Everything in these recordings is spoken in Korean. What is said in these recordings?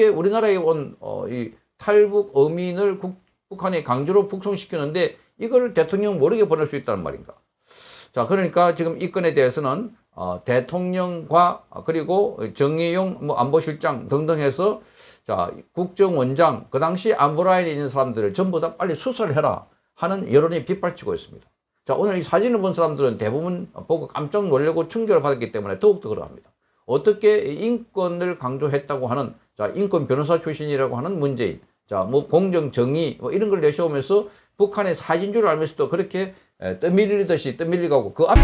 우리나라에 온 이 탈북 어민을 북한이 강제로 북송시키는데 이걸 대통령 모르게 보낼 수 있다는 말인가? 자, 그러니까 지금 이 건에 대해서는 대통령과 그리고 정의용 뭐 안보실장 등등 해서 자, 국정원장, 그 당시 안보라인에 있는 사람들을 전부 다 빨리 수사를 해라 하는 여론이 빗발치고 있습니다. 자, 오늘 이 사진을 본 사람들은 대부분 보고 깜짝 놀라고 충격을 받았기 때문에 더욱더 그러합니다. 어떻게 인권을 강조했다고 하는, 자, 인권 변호사 출신이라고 하는 문재인, 자, 뭐 공정, 정의, 뭐 이런 걸 내세우면서 북한의 사진 줄 알면서도 그렇게 떠밀리듯이 떠밀리고 그 앞.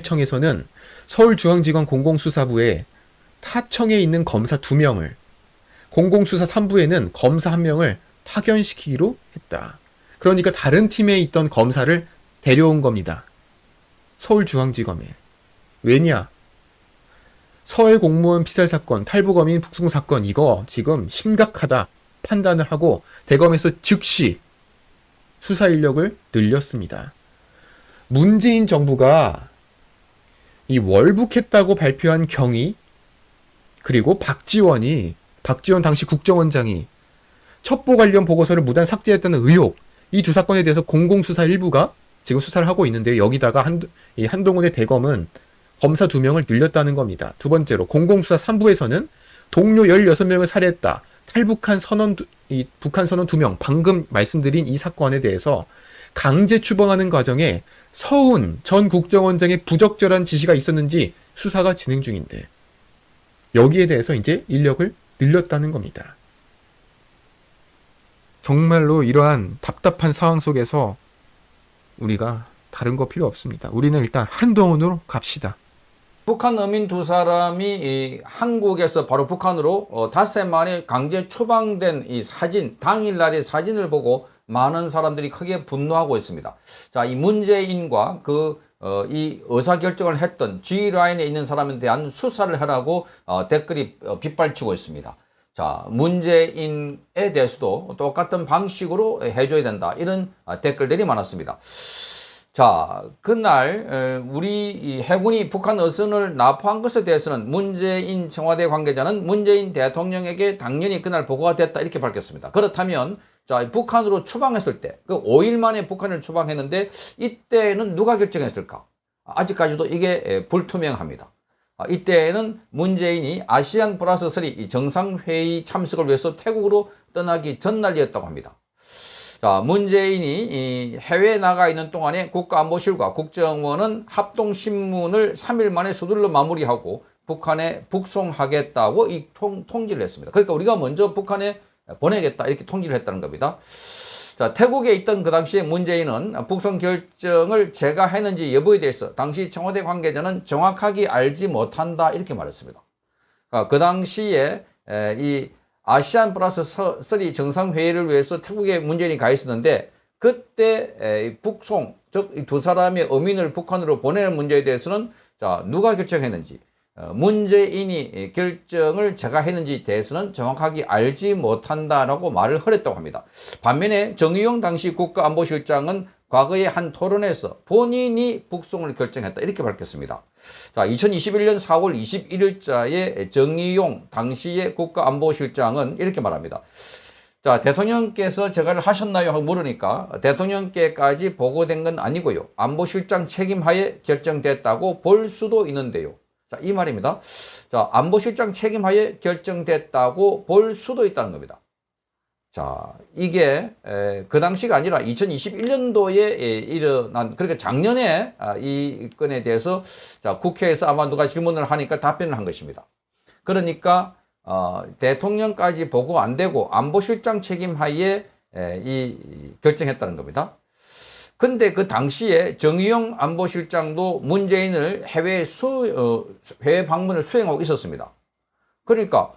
청에서는 서울중앙지검 공공수사부에 타청에 있는 검사 2명을, 공공수사 3부에는 검사 1명을 파견시키기로 했다. 그러니까 다른 팀에 있던 검사를 데려온 겁니다. 서울중앙지검에. 왜냐? 서해 공무원 피살 사건, 탈북어민 북송 사건, 이거 지금 심각하다 판단을 하고 대검에서 즉시 수사 인력을 늘렸습니다. 문재인 정부가 이 월북했다고 발표한 경위, 그리고 박지원 당시 국정원장이 첩보 관련 보고서를 무단 삭제했다는 의혹, 이 두 사건에 대해서 공공수사 일부가 지금 수사를 하고 있는데요. 여기다가 한동훈의 대검은 검사 2명을 늘렸다는 겁니다. 두 번째로 공공수사 3부에서는 동료 16명을 살해했다. 탈북한 북한 선원 2명, 방금 말씀드린 이 사건에 대해서 강제 추방하는 과정에 서훈 전 국정원장의 부적절한 지시가 있었는지 수사가 진행 중인데 여기에 대해서 이제 인력을 늘렸다는 겁니다. 정말로 이러한 답답한 상황 속에서 우리가 다른 거 필요 없습니다. 우리는 일단 한동훈으로 갑시다. 북한 어민 2사람이 한국에서 바로 북한으로 닷새 만에 강제 추방된 이 사진, 당일날의 사진을 보고 많은 사람들이 크게 분노하고 있습니다. 자, 이 문재인과 이 의사결정을 했던 G라인에 있는 사람에 대한 수사를 하라고 댓글이 빗발치고 있습니다. 자, 문재인에 대해서도 똑같은 방식으로 해줘야 된다. 이런 댓글들이 많았습니다. 자, 그날 우리 해군이 북한 어선을 납포한 것에 대해서는 문재인 청와대 관계자는 문재인 대통령에게 당연히 그날 보고가 됐다 이렇게 밝혔습니다. 그렇다면 자, 북한으로 추방했을 때, 그 5일 만에 북한을 추방했는데 이때는 누가 결정했을까? 아직까지도 이게 불투명합니다. 이때는 문재인이 아시안 플러스 3 정상회의 참석을 위해서 태국으로 떠나기 전날이었다고 합니다. 자, 문재인이 해외에 나가 있는 동안에 국가안보실과 국정원은 합동신문을 3일 만에 서둘러 마무리하고 북한에 북송하겠다고 통지를 했습니다. 그러니까 우리가 먼저 북한에 보내겠다 이렇게 통지를 했다는 겁니다. 자, 태국에 있던 그 당시에 문재인은 북송 결정을 제가 했는지 여부에 대해서 당시 청와대 관계자는 정확하게 알지 못한다 이렇게 말했습니다. 그 당시에 이 아시안 플러스 3 정상회의를 위해서 태국에 문재인이 가 있었는데 그때 북송, 즉 두 사람의 어민을 북한으로 보내는 문제에 대해서는 자, 누가 결정했는지 문재인이 결정을 제가 했는지에 대해서는 정확하게 알지 못한다라고 말을 허랬다고 합니다. 반면에 정의용 당시 국가안보실장은 과거의 한 토론에서 본인이 북송을 결정했다 이렇게 밝혔습니다. 자, 2021년 4월 21일자에 정의용 당시의 국가안보실장은 이렇게 말합니다. 자, 대통령께서 제가를 하셨나요? 하고 물으니까 대통령께까지 보고된 건 아니고요. 안보실장 책임하에 결정됐다고 볼 수도 있는데요. 자, 이 말입니다. 자, 안보실장 책임하에 결정됐다고 볼 수도 있다는 겁니다. 자, 이게 그 당시가 아니라 2021년도에 일어난, 그러니까 작년에 이 건에 대해서 자, 국회에서 아마 누가 질문을 하니까 답변을 한 것입니다. 그러니까 대통령까지 보고 안 되고 안보실장 책임하에 결정했다는 겁니다. 근데 그 당시에 정의용 안보실장도 문재인을 해외 방문을 수행하고 있었습니다. 그러니까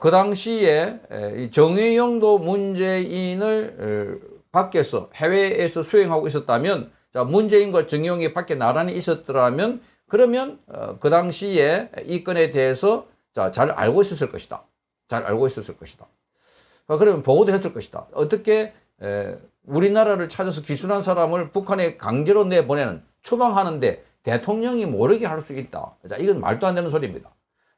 그 당시에 정의용도 문재인을 밖에서 해외에서 수행하고 있었다면, 자, 문재인과 정의용이 밖에 나란히 있었더라면, 그러면 그 당시에 이 건에 대해서 자, 잘 알고 있었을 것이다. 잘 알고 있었을 것이다. 그러면 보고도 했을 것이다. 어떻게 우리나라를 찾아서 기순한 사람을 북한에 강제로 내보내는, 추방하는데 대통령이 모르게 할 수 있다. 자, 이건 말도 안 되는 소리입니다.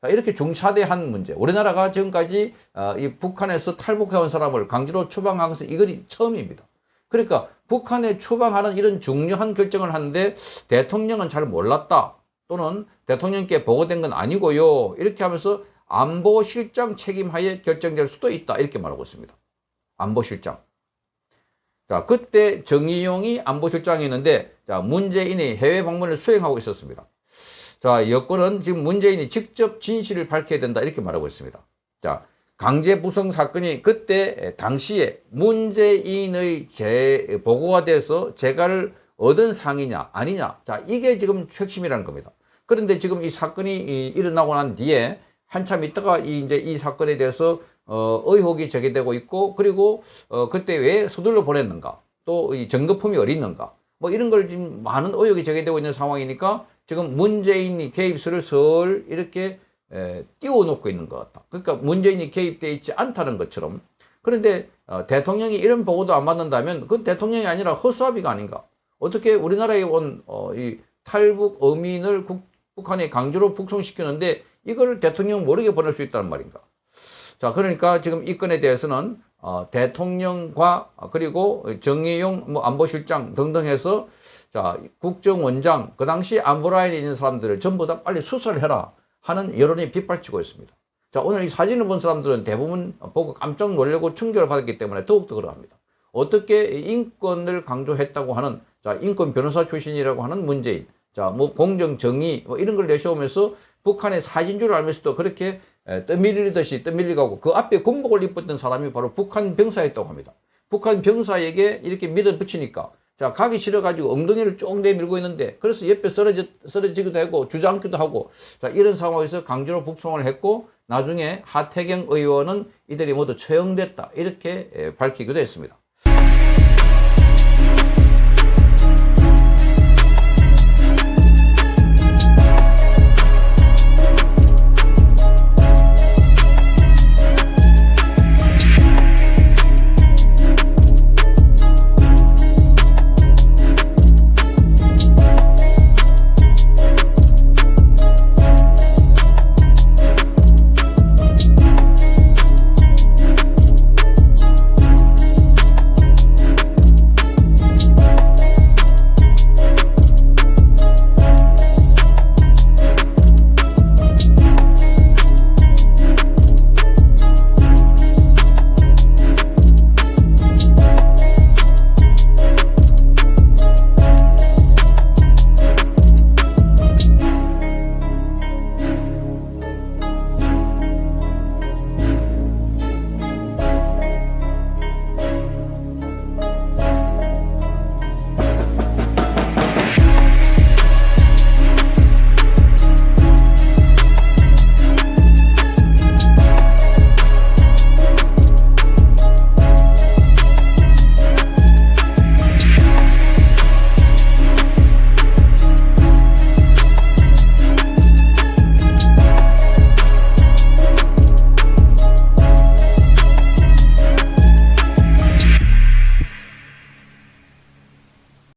자, 이렇게 중차대한 문제. 우리나라가 지금까지 이 북한에서 탈북해온 사람을 강제로 추방한 것은 이건 처음입니다. 그러니까 북한에 추방하는 이런 중요한 결정을 하는데 대통령은 잘 몰랐다. 또는 대통령께 보고된 건 아니고요. 이렇게 하면서 안보실장 책임하에 결정될 수도 있다. 이렇게 말하고 있습니다. 안보실장. 자, 그때 정의용이 안보실장이었는데, 자, 문재인이 해외 방문을 수행하고 있었습니다. 자, 여권은 지금 문재인이 직접 진실을 밝혀야 된다. 이렇게 말하고 있습니다. 자, 강제 부송 사건이 그때 당시에 문재인의 보고가 돼서 재가를 얻은 상이냐, 아니냐. 자, 이게 지금 핵심이라는 겁니다. 그런데 지금 이 사건이 일어나고 난 뒤에 한참 있다가 이제 이 사건에 대해서 의혹이 제기되고 있고, 그리고 그때 왜 서둘러 보냈는가, 또 이 증거품이 어디 있는가, 뭐 이런 걸 지금 많은 의혹이 제기되고 있는 상황이니까 지금 문재인이 개입설을 설 이렇게 띄워놓고 있는 것 같다. 그러니까 문재인이 개입되어 있지 않다는 것처럼. 그런데 대통령이 이런 보고도 안 받는다면 그건 대통령이 아니라 허수아비가 아닌가. 어떻게 우리나라에 온 이 탈북 어민을 북한에 강제로 북송시키는데 이걸 대통령 모르게 보낼 수 있다는 말인가. 자, 그러니까 지금 이 건에 대해서는 대통령과 그리고 정의용 안보실장 등등 해서 자, 국정원장, 그 당시 안보라인에 있는 사람들을 전부 다 빨리 수사를 해라 하는 여론이 빗발치고 있습니다. 자, 오늘 이 사진을 본 사람들은 대부분 보고 깜짝 놀라고 충격을 받았기 때문에 더욱더 그러합니다. 어떻게 인권을 강조했다고 하는, 자, 인권 변호사 출신이라고 하는 문재인, 자, 뭐 공정, 정의, 뭐 이런 걸 내세우면서 북한의 사진 줄 알면서도 그렇게 떠밀리듯이 떠밀리고 그 앞에 군복을 입었던 사람이 바로 북한 병사였다고 합니다. 북한 병사에게 이렇게 밀어붙이니까 자, 가기 싫어가지고 엉덩이를 쭉 내밀고 있는데, 그래서 옆에 쓰러지기도 하고 주저앉기도 하고, 자, 이런 상황에서 강제로 북송을 했고, 나중에 하태경 의원은 이들이 모두 처형됐다. 이렇게 밝히기도 했습니다.